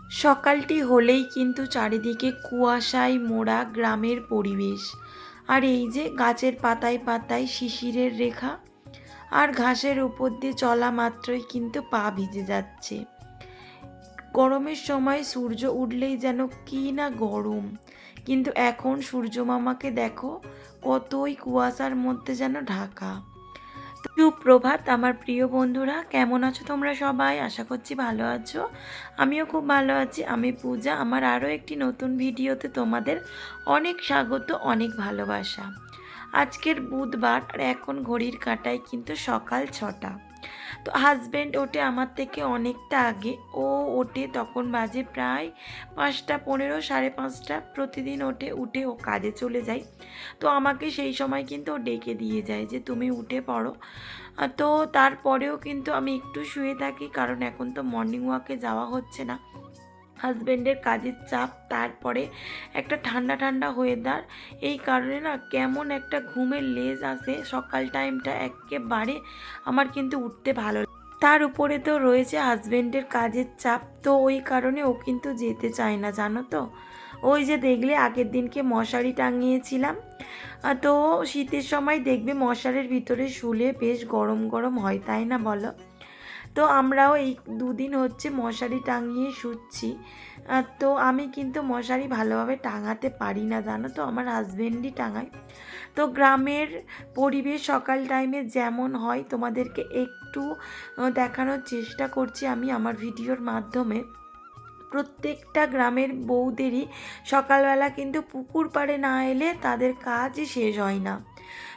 সকালটি হলেই কিন্তু চারিদিকে কুয়াশায় মোড়া গ্রামের পরিবেশ। আর এই যে গাছের পাতায় পাতায় শিশিরের রেখা, আর ঘাসের উপর দিয়ে চলা মাত্রই কিন্তু পা ভিজে যাচ্ছে। গরমের সময় সূর্য উঠলেই যেন কি না গরম, কিন্তু এখন সূর্য মামাকে দেখো কতই কুয়াশার মধ্যে যেন ঢাকা। সুপ্রভাত আমার প্রিয় বন্ধুরা, কেমন আছো তোমরা সবাই? আশা করছি ভালো আছো। আমিও খুব ভালো আছি। আমি পূজা। আমার আরও একটি নতুন ভিডিওতে তোমাদের অনেক স্বাগত, অনেক ভালোবাসা। আজকের বুধবার আর এখন ঘড়ির কাঁটায় কিন্তু সকাল 6টা। তো হাজব্যান্ড ওঠে আমার থেকে অনেকটা আগে। ও ওঠে তখন বাজে প্রায় 5টা 15, 5:30। প্রতিদিন উঠে ও কাজে চলে যায়। তো আমাকে সেই সময় কিন্তু ও ডেকে দিয়ে যায় যে তুমি উঠে পড়ো। তো তারপরেও কিন্তু আমি একটু শুয়ে থাকি, কারণ এখন তো মর্নিং ওয়াকে যাওয়া হচ্ছে না। হাজব্যান্ডের কাজের চাপ, তারপরে একটা ঠান্ডা ঠান্ডা ওয়েদার, এই কারণে না কেমন একটা ঘুমের লেজ আসে সকাল টাইমটা একেবারে আমার কিন্তু উঠতে ভালো লাগে। তার উপরে তো রয়েছে হাজব্যান্ডের কাজের চাপ, তো ওই কারণে ও কিন্তু যেতে চায় না, জানো তো। ওই যে দেখলে আগের দিনকে মশারি টাঙিয়েছিলাম, তো শীতের সময় দেখবে মশারির ভিতরে শুলে বেশ গরম গরম হয়, তাই না বলো? তো আমরাও এই দুদিন হচ্ছে মশারি টাঙিয়ে শুচ্ছি। তো আমি কিন্তু মশারি ভালোভাবে টাঙাতে পারি না, জানো তো, আমার হাজব্যান্ডই টাঙায়। তো গ্রামের পরিবেশ সকাল টাইমে যেমন হয় তোমাদেরকে একটু দেখানোর চেষ্টা করছি আমি আমার ভিডিওর মাধ্যমে। প্রত্যেকটা গ্রামের বউদেরই সকালবেলা কিন্তু পুকুর পাড়ে না এলে তাদের কাজই শেষ হয় না।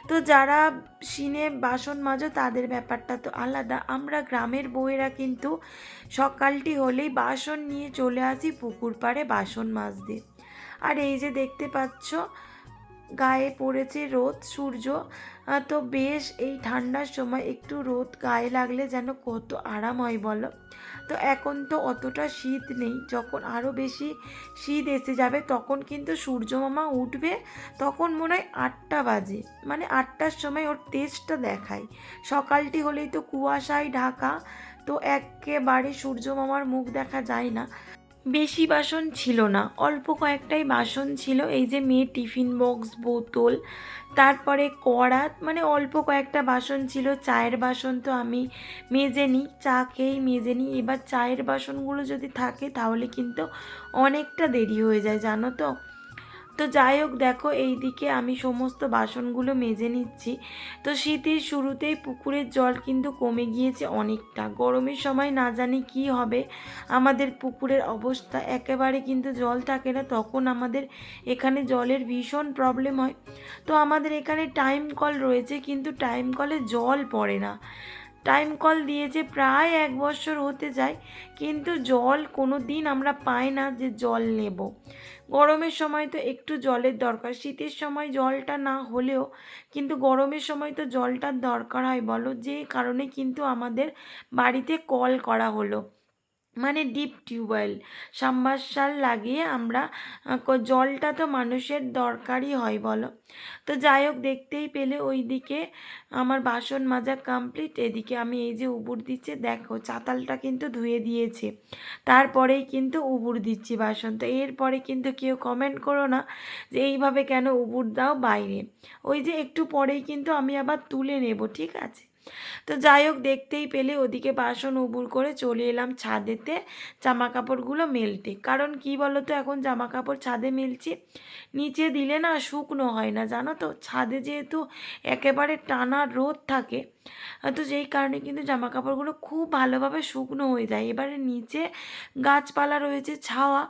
তো যারা সিনে বাসন মাজো তাদের ব্যাপারটা তো আলাদা। আমরা গ্রামের বউয়েরা কিন্তু সকালটি হলেই বাসন নিয়ে চলে আসি পুকুর পাড়ে বাসন মাজতে। আর এই যে দেখতে পাচ্ছ গায়ে পড়েছে রোদ, সূর্য। তো বেশ এই ঠান্ডার সময় একটু রোদ গায়ে লাগলে যেন কত আরাম হয় বলো। তো এখন তো অতটা শীত নেই, যখন আরও বেশি শীত এসে যাবে তখন কিন্তু সূর্য মামা উঠবে। তখন মনে হয় 8টা বাজে, মানে 8টার সময় ওর তেজটা দেখায়। সকালটি হলেই তো কুয়াশায় ঢাকা, তো একেবারে সূর্য মামার মুখ দেখা যায় না। বেশি বাসন ছিল না, অল্প কয়েকটাই বাসন ছিল। এই যে মেয়ে টিফিন বক্স, বোতল, তারপরে কড়া, মানে অল্প কয়েকটা বাসন ছিল। চায়ের বাসন তো আমি মেজে নিই, চা খেয়েই মেজে নিই। এবার চায়ের বাসনগুলো যদি থাকে তাহলে কিন্তু অনেকটা দেরি হয়ে যায়, জানো তো। তো যাই হোক, দেখো এই দিকে আমি সমস্ত বাসনগুলো মেজে নিচ্ছি। তো শীতের শুরুতেই পুকুরের জল কিন্তু কমে গিয়েছে অনেকটা। গরমের সময় না জানি কি হবে, আমাদের পুকুরের অবস্থা একেবারে কিন্তু জল থাকে না, তখন আমাদের এখানে জলের ভীষণ প্রবলেম হয়। তো আমাদের এখানে টাইম কল রয়েছে, কিন্তু টাইম কলে জল পড়ে না। টাইম কল দিয়েছে প্রায় 1 বছর হতে যায়, কিন্তু জল কোনো দিন আমরা পাই না যে জল নেব। গরমের সময় তো একটু জলের দরকার, শীতের সময় জলটা না হলেও কিন্তু গরমের সময় তো জলটার দরকার হয় বলো। যে কারণে কিন্তু আমাদের বাড়িতে কল করা হলো, মানে ডিপ টিউবওয়েল, সাবমার্শাল লাগিয়ে আমরা জলটা তো মানুষের দরকারই হয় বলো। তো যাই হোক, দেখতেই পেলে ওই দিকে আমার বাসন মাজা কমপ্লিট। এদিকে আমি এই যে উবুর দিচ্ছে, দেখো চাতালটা কিন্তু ধুয়ে দিয়েছে, তারপরেই কিন্তু উবুর দিচ্ছি বাসন। তো এরপরে কিন্তু কেউ কমেন্ট করো না যে এইভাবে কেন উবুর দাও বাইরে। ওই যে একটু পরেই কিন্তু আমি আবার তুলে নেব, ঠিক আছে। তো যাই হোক, দেখতেই পেলে ওদিকে বাসন উবুর করে চলে এলাম ছাদেতে জামা কাপড়গুলো মেলতে। কারণ কি বলো তো, এখন জামা কাপড় ছাদে মেলছি, নিচে দিলে না শুকনো হয় না, জানো তো। ছাদে যেহেতু একেবারে টানা রোদ থাকে, তো যেই কারণে কিন্তু জামা কাপড়গুলো খুব ভালোভাবে শুকনো হয়ে যায়। এবারে নিচে গাছপালা রয়েছে, ছাওয়া,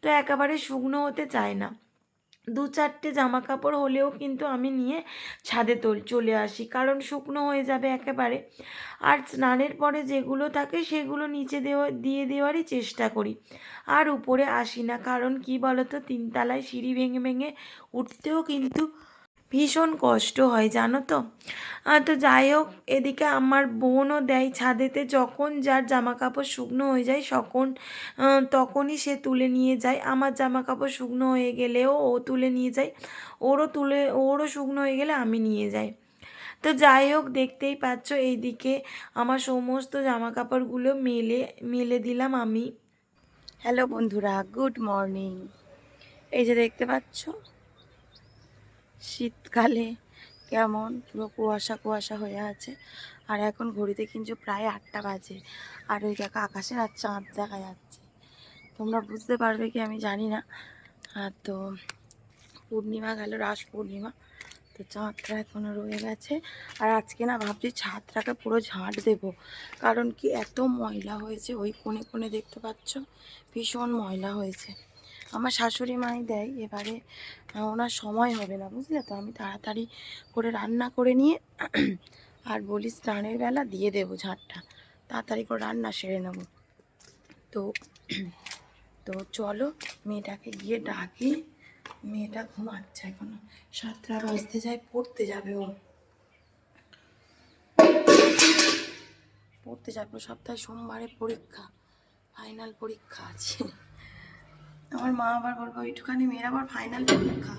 তো একেবারে শুকনো হতে চায় না। 2-4টে জামা কাপড় হলেও কিন্তু আমি নিয়ে ছাদে চলে আসি, কারণ শুকনো হয়ে যাবে একেবারে। আর স্নানের পরে যেগুলো থাকে সেগুলো নিচে দিয়ে দেওয়ারই চেষ্টা করি। আর উপরে আসি না, কারণ কি বলতো, 3তলায় সিঁড়ি ভেঙে ভেঙে উঠতেও কিন্তু ভীষণ কষ্ট হয়, জানো তো। তো যাই হোক, এদিকে আমার বোনও দেয় ছাদেতে, যখন যার জামা কাপড় শুকনো হয়ে যায় তখনই সে তুলে নিয়ে যায়। আমার জামা কাপড় শুকনো হয়ে গেলেও ও তুলে নিয়ে যায়, ওরও শুকনো হয়ে গেলে আমি নিয়ে যাই। তো যাই হোক, দেখতেই পাচ্ছ এইদিকে আমার সমস্ত জামা কাপড়গুলো মেলে মেলে দিলাম আমি। হ্যালো বন্ধুরা, গুড মর্নিং। এই যে দেখতে পাচ্ছ শীতকালে কেমন পুরো কুয়াশা কুয়াশা হয়ে আছে। আর এখন ঘড়িতে কিন্তু প্রায় 8টা বাজে। আর ওই দেখো আকাশে আর চাঁদ দেখা যাচ্ছে। তোমরা বুঝতে পারবে কি আমি জানি না। তো পূর্ণিমা গেল, রাস পূর্ণিমা, তো চাঁদটা এখনও রয়ে গেছে। আর আজকে না ভাবছি ছাদটাকে পুরো ঝাঁট দেব, কারণ কি এত ময়লা হয়েছে। ওই কোণে কোণে দেখতে পাচ্ছ ভীষণ ময়লা হয়েছে। আমার শাশুড়ি মাই দেয়, এবারে ওনার সময় হবে না বুঝলে, তো আমি তাড়াতাড়ি করে রান্না করে নিয়ে আর বলি স্নানের বেলা দিয়ে দেবো ঝাঁটটা, তাড়াতাড়ি করে রান্না সেরে নেব। তো তো চলো মেয়েটাকে গিয়ে ডাকি। মেয়েটা ঘুমাচ্ছে এখনো, 7টা বাজতে যায়, পড়তে যাবে। ও পড়তে যাবে, সপ্তাহে সোমবারে পরীক্ষা, ফাইনাল পরীক্ষা আছে। আমার মা আবার বলবো ওইটুখানি মেয়ের আবার ফাইনাল পরীক্ষা,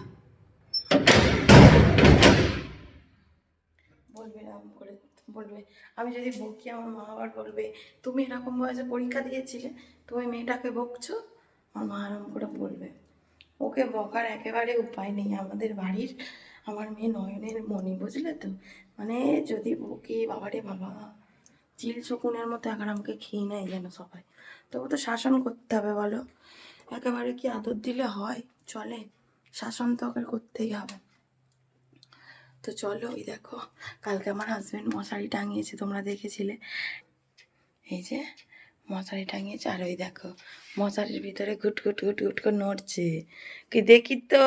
বলবে এরকম করে, বলবে আমি যদি বকি আমার মা আবার বলবে তুমি এরকম বয়সে পরীক্ষা দিয়েছিলে, তুমি মেয়েটাকে বকছো। আমার মা এরকম করে বলবে। ওকে বকার একেবারে উপায় নেই, আমাদের বাড়ির আমার মেয়ে নয়নের মণি, বুঝলে তো। মানে যদি বকি বাবারে বাবা, চিল শকুনের মতো এখন আমাকে খেয়ে নেয় যেন সবাই। তবু তো শাসন করতে হবে বলো, একেবারে কি আদর দিলে হয়, চলে? শাসন তো ওকে করতেই হবে। তো চলো, ওই দেখো কালকে আমার হাজব্যান্ড মশারি টাঙিয়েছে, তোমরা দেখেছিলে। এই যে মশারি টাঙিয়েছে, আর ওই দেখো মশারির ভিতরে ঘুট ঘুট ঘুট ঘুট করে নড়ছে। কি দেখি তো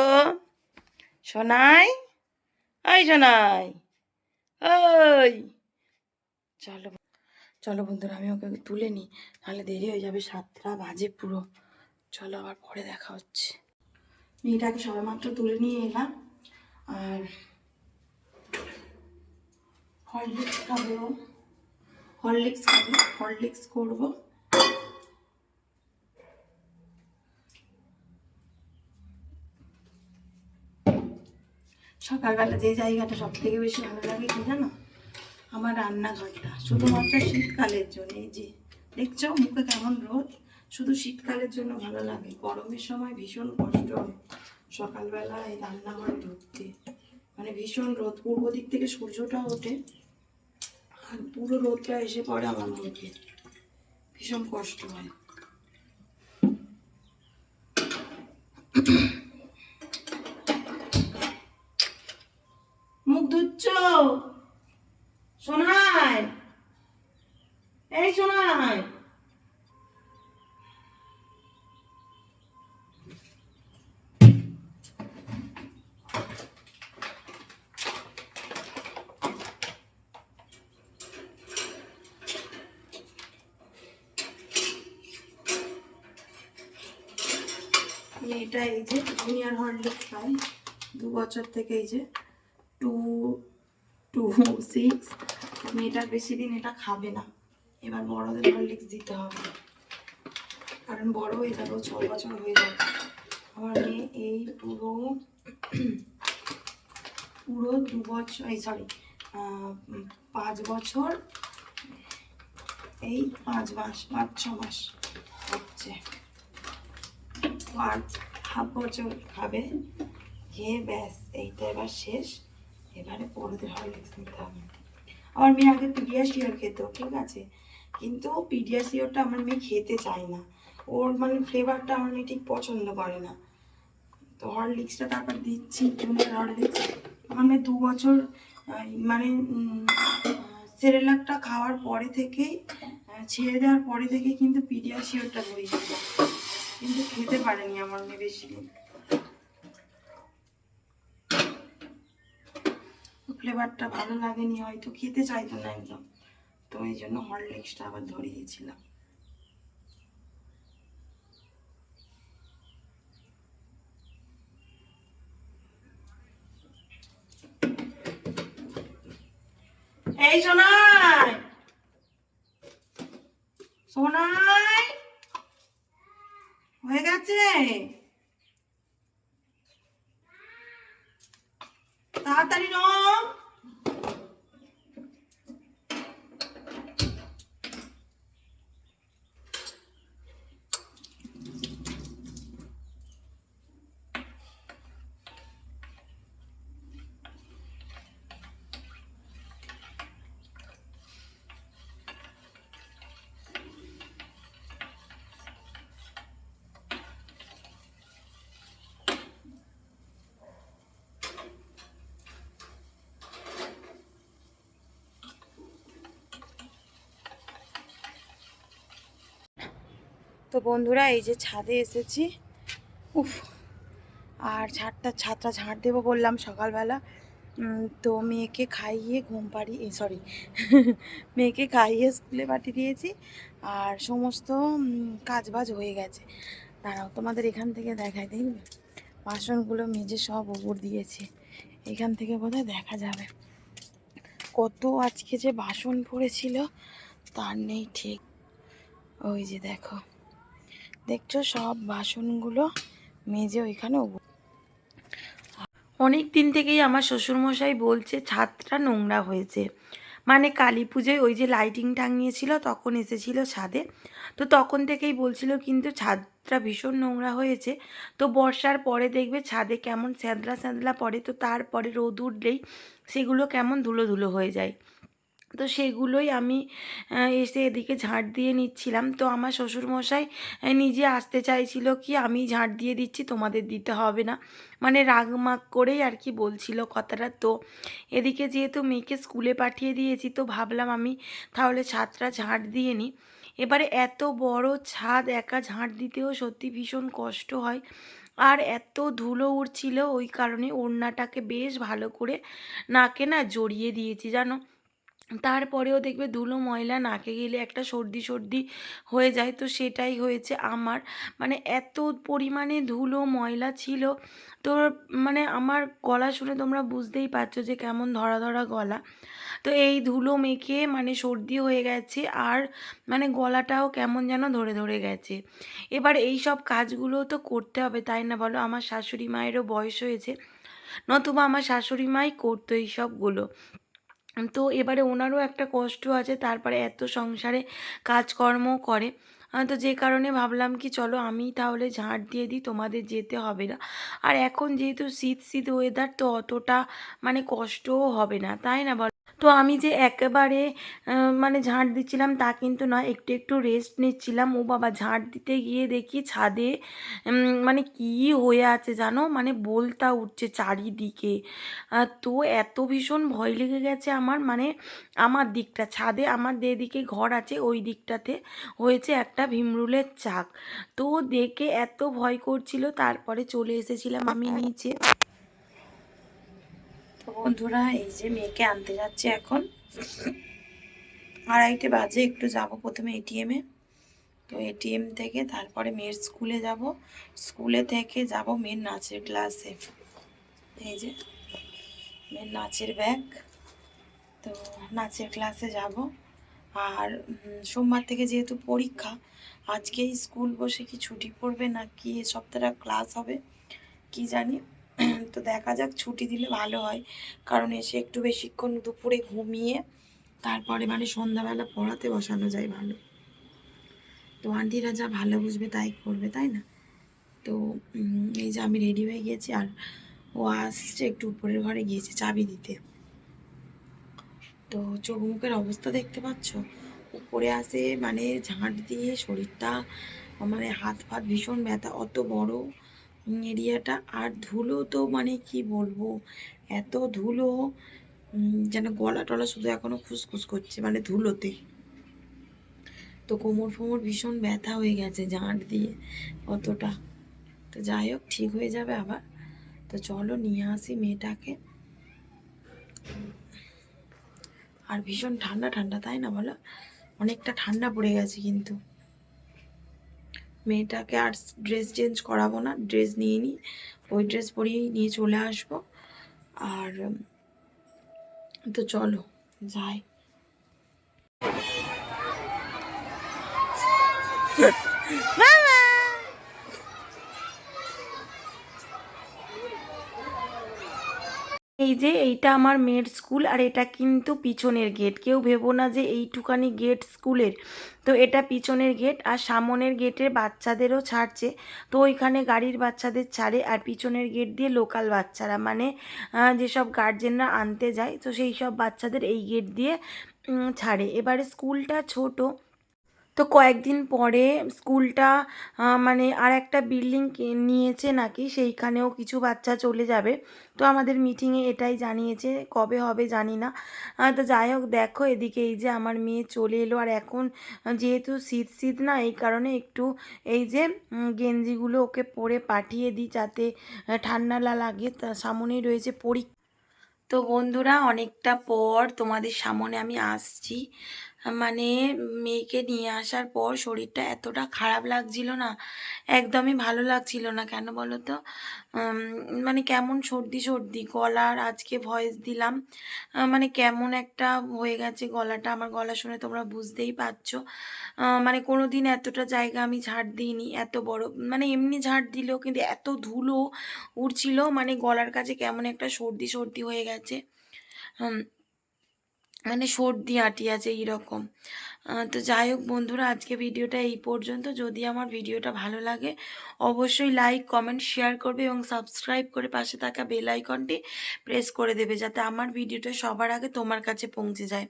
সোনাই, ওই সোনাই, ওই চলো চলো বন্ধুরা, আমি ওকে তুলে নিই, তাহলে দেরি হয়ে যাবে, 7টা বাজে পুরো। চলো আবার পরে দেখা হচ্ছে। মেয়েটাকে সবে মাত্র তুলে নিয়ে এলাম। আর হরলিক্স খাবে, ও হরলিক্স খাবে, হরলিক্স করবো। সকালবেলা যে জায়গাটা সব থেকে বেশি ভালো লাগে কি জানো? আমার রান্নাঘরটা, শুধুমাত্র শীতকালের জন্য। এই যে দেখছো মুখে কেমন রোদ, শুধু শীতকালের জন্য ভালো লাগে। গরমের সময় ভীষণ কষ্ট হয় সকালবেলা এই রান্নাঘরে ঢুকতে, মানে ভীষণ রোদ, পূর্ব দিক থেকে সূর্যটা ওঠে আর পুরো রোদটা এসে পড়ে আমার মুখে, ভীষণ কষ্ট হয়। মুখ ধুচ্ছ সোনাই, এই সোনাই, মেয়েটা এই যে জুনিয়র হরলিক্স খায় 2 বছর থেকে, এই যে 2 2 6। মেয়েটার বেশি দিন এটা খাবে না, এবার বড়দের হরলিক্স দিতে হবে, কারণ বড় হয়ে যাবে, 6 বছর হয়ে যাবে। আমার মেয়ে এই পুরো পুরো 2 বছর, এই সরি 5 বছর, এই 5 মাস 5-6 মাস হচ্ছে। আর হাফ বছর খাবে, খেয়ে ব্যাস এইটা এবার শেষ। এবারে পরেদের হরলিক্স নিতে হবে। আমার মেয়ে আগে পিডিয়াশিওর খেত, ঠিক আছে, কিন্তু পিডিয়াশিওরটা আমার মেয়ে খেতে চায় না, ওর মানে ফ্লেভারটা আমার মেয়ে ঠিক পছন্দ করে না। তো হরলিক্সটা তারপর দিচ্ছি, জুনিয়র হরলিক্স। আমার মেয়ে 2 বছর মানে সেরেলাকটা খাওয়ার পরে থেকেই, ছেড়ে দেওয়ার পরে থেকেই কিন্তু পিডিয়াশিওরটা ধরিয়েছিল, কিন্তু খেতে পারেনি আমার মেয়ে বেশি দিন, ফ্লেভারটা ভালো লাগেনি, হয়তো খেতে চাইতো না একদম, তো এই জন্য হরলিক্সটা আবার ধরিয়েছিলাম। এই সোনাই, সোনাই, হয়ে গেছে, তাড়াতাড়ি নাও। তো বন্ধুরা এই যে ছাদে এসেছি। উফ, আর ছাদটা ঝাড় দেবো বললাম সকালবেলা। তো মেয়েকে খাইয়ে ঘুম পাড়িয়ে সরি মেয়েকে খাইয়ে স্কুলে পাঠিয়ে দিয়েছি। আর সমস্ত কাজবাজ হয়ে গেছে। দাঁড়াও তোমাদের এখান থেকে দেখাই, দেখবে বাসনগুলো মেজে সব উপর দিয়েছে। এখান থেকে বোধহয় দেখা যাবে কত আজকে যে বাসন পড়েছিল তার নেই ঠিক। ওই যে দেখো, দেখছো সব বাসনগুলো মেজে ওইখানে। অনেক দিন থেকেই আমার শ্বশুরমশাই বলছে ছাদটা নোংরা হয়েছে, মানে কালী পুজোয় ওই যে লাইটিং টাঙিয়েছিল তখন এসেছিল ছাদে। তো তখন থেকেই বলছিল কিন্তু ছাদটা ভীষণ নোংরা হয়েছে। তো বর্ষার পরে দেখবে ছাদে কেমন স্যাঁতলা স্যাঁতলা পড়ে, তো তারপরে রোদ উঠলেই সেগুলো কেমন ধুলো ধুলো হয়ে যায়। তো সেগুলোই আমি এসে এদিকে ঝাঁট দিয়ে নিচ্ছিলাম। তো আমার শ্বশুরমশাই নিজে আসতে চাইছিল কি আমি ঝাঁট দিয়ে দিচ্ছি, তোমাদের দিতে হবে না, মানে রাগমাগ করেই আর কি বলছিল কথাটা। তো এদিকে যেহেতু মেয়েকে স্কুলে পাঠিয়ে দিয়েছি তো ভাবলাম আমি তাহলে ছাদটা ঝাঁট দিয়ে নিই। এবারে এত বড় ছাদ একা ঝাঁট দিতেও সত্যি ভীষণ কষ্ট হয়। আর এত ধুলো উড়ছিল ওই কারণে ওড়নাটাকে বেশ ভালো করে নাকে না জড়িয়ে দিয়েছি জানো। তারপরেও দেখবে ধুলো ময়লা নাকে গেলে একটা সর্দি সর্দি হয়ে যায়, তো সেটাই হয়েছে আমার। মানে এত পরিমাণে ধুলো ময়লা ছিল। তো মানে আমার গলা শুনে তোমরা বুঝতেই পারছো যে কেমন ধরা ধরা গলা। তো এই ধুলো মেখে মানে সর্দি হয়ে গেছে, আর মানে গলাটাও কেমন যেন ধরে ধরে গেছে। এবার এই সব কাজগুলো তো করতে হবে তাই না বলো, আমার শাশুড়ি মায়েরও বয়স হয়েছে, নতুবা আমার শাশুড়ি মাই করতো এই সবগুলো। তো এবারে ওনারও একটা কষ্ট আছে, তারপরে এত সংসারে কাজকর্ম করে। তো যে কারণে ভাবলাম কি চলো আমি তাহলে ঝাঁট দিয়ে দিই, তোমাদের যেতে হবে না। আর এখন যেহেতু শীত শীত ওয়েদার তো অতটা মানে কষ্টও হবে না তাই না বলো। তো আমি যে একেবারে মানে ঝাঁট দিচ্ছিলাম তা কিন্তু নয়, একটু একটু রেস্ট নিচ্ছিলাম। ও বাবা, ঝাঁট দিতে গিয়ে দেখি ছাদে মানে কি হয়ে আছে জানো, মানে বলতা উঠছে চারিদিকে। তো এত ভীষণ ভয় লেগে গেছে আমার, মানে আমার দিকটা ছাদে আমার যেদিকে ঘর আছে ওই দিকটাতে হয়েছে একটা ভিমরুলের চাক। তো দেখে এত ভয় করছিল, তারপরে চলে এসেছিলাম আমি নিচে। তো বন্ধুরা এই যে মেয়েকে আনতে যাচ্ছে এখন, 2:30 বাজে, একটু যাব প্রথমে এটিএমে। তো এটিএম থেকে তারপরে মেয়ের স্কুলে যাব, স্কুলে থেকে যাব মেয়ের নাচের ক্লাসে। এই যে মেয়ের নাচের ব্যাগ, তো নাচের ক্লাসে যাব। আর সোমবার থেকে যেহেতু পরীক্ষা, আজকেই স্কুল বসে কি ছুটি পড়বে না কি এ সপ্তাহটা ক্লাস হবে কি জানি। তো দেখা যাক, ছুটি দিলে ভালো হয়, কারণ এসে একটু বেশিক্ষণ দুপুরে ঘুমিয়ে তারপরে মানে সন্ধ্যাবেলা পড়াতে বসানো যায় ভালো। তো আন্টিরা যা ভালো বুঝবে তাই করবে তাই না। তো এই যে আমি রেডি হয়ে গিয়েছি, আর ও আসছে, একটু উপরের ঘরে গিয়েছে চাবি দিতে। তো চোখ মুখের অবস্থা দেখতে পাচ্ছ, উপরে আসে মানে ঝাঁট দিয়ে শরীরটা মানে হাত ফাত ভীষণ ব্যথা, অত বড় এরিয়াটা। আর ধুলো তো মানে কি বলবো, এত ধুলো যেন গলা টলা শুধু এখনো খুসখুস করছে মানে ধুলোতে। তো কোমর ফোমর ভীষণ ব্যথা হয়ে গেছে ঝাঁট দিয়ে অতটা। তো যাই হোক, ঠিক হয়ে যাবে আবার। তো চলো নিয়ে আসি মেয়েটাকে। আর ভীষণ ঠান্ডা ঠান্ডা তাই না বলো, অনেকটা ঠান্ডা পড়ে গেছে কিন্তু। মেয়েটাকে আর ড্রেস চেঞ্জ করাবো না, ড্রেস নিয়ে নিই, ওই ড্রেস পরিয়েই নিয়ে চলে আসবো। আর তো চলো যাই। এই যে এইটা আমার মেয়ের স্কুল, আর এটা কিন্তু পিছনের গেট, কেউ ভেবো না যে এইটুকানি গেট স্কুলের। তো এটা পিছনের গেট, আর সামনের গেটের বাচ্চাদেরও ছাড়ছে। তো ওইখানে গাড়ির বাচ্চাদের ছাড়ে, আর পিছনের গেট দিয়ে লোকাল বাচ্চারা মানে যেসব গার্জেনরা আনতে যায় তো সেই সব বাচ্চাদের এই গেট দিয়ে ছাড়ে। এবারে স্কুলটা ছোট, তো তো কয়েকদিন পরে স্কুলটা মানে আর একটা বিল্ডিং নিয়েছে নাকি, সেইখানেও কিছু বাচ্চা চলে যাবে। তো আমাদের মিটিংয়ে এটাই জানিয়েছে, কবে হবে জানি না। তো যাই হোক, দেখো এদিকে এই যে আমার মেয়ে চলে এলো। আর এখন যেহেতু শীত শীত না, এই কারণে একটু এই যে গেঞ্জিগুলো ওকে পরে পাঠিয়ে দিই যাতে ঠান্ডা না লাগে। তা সামনেই রয়েছে পরীক্ষা। তো বন্ধুরা, অনেকটা পর তোমাদের সামনে আমি আসছি। মানে মেয়েকে নিয়ে আসার পর শরীরটা এতটা খারাপ লাগছিল না, একদমই ভালো লাগছিল না। কেন বলো তো? উম, মানে কেমন সর্দি সর্দি গলার, আজকে ভয়েস দিলাম, মানে কেমন একটা হয়ে গেছে গলাটা। আমার গলা শুনে তোমরা বুঝতেই পারছো। মানে কোনো দিন এতটা জায়গা আমি ঝাড় দিইনি, এত বড়, মানে এমনি ঝাড় দিলেও কিন্তু এত ধুলো উড়ছিল, মানে গলার কাছে কেমন একটা সর্দি সর্দি হয়ে গেছে। হুম, মানে সর্দি আটি আছে এইরকম। তো যাই হোক বন্ধুরা, আজকে ভিডিওটা এই পর্যন্ত। যদি আমার ভিডিওটা ভালো লাগে অবশ্যই লাইক কমেন্ট শেয়ার করবে এবং সাবস্ক্রাইব করে পাশে থাকা বেল আইকনটি প্রেস করে দেবে, যাতে আমার ভিডিওটা সবার আগে তোমার কাছে পৌঁছে যায়।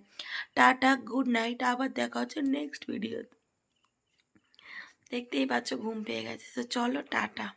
টাটা, গুড নাইট, আবার দেখা হচ্ছে নেক্সট ভিডিওতে। দেখতেই পাচ্ছ ঘুম পেয়ে গেছে, তো চলো টাটা।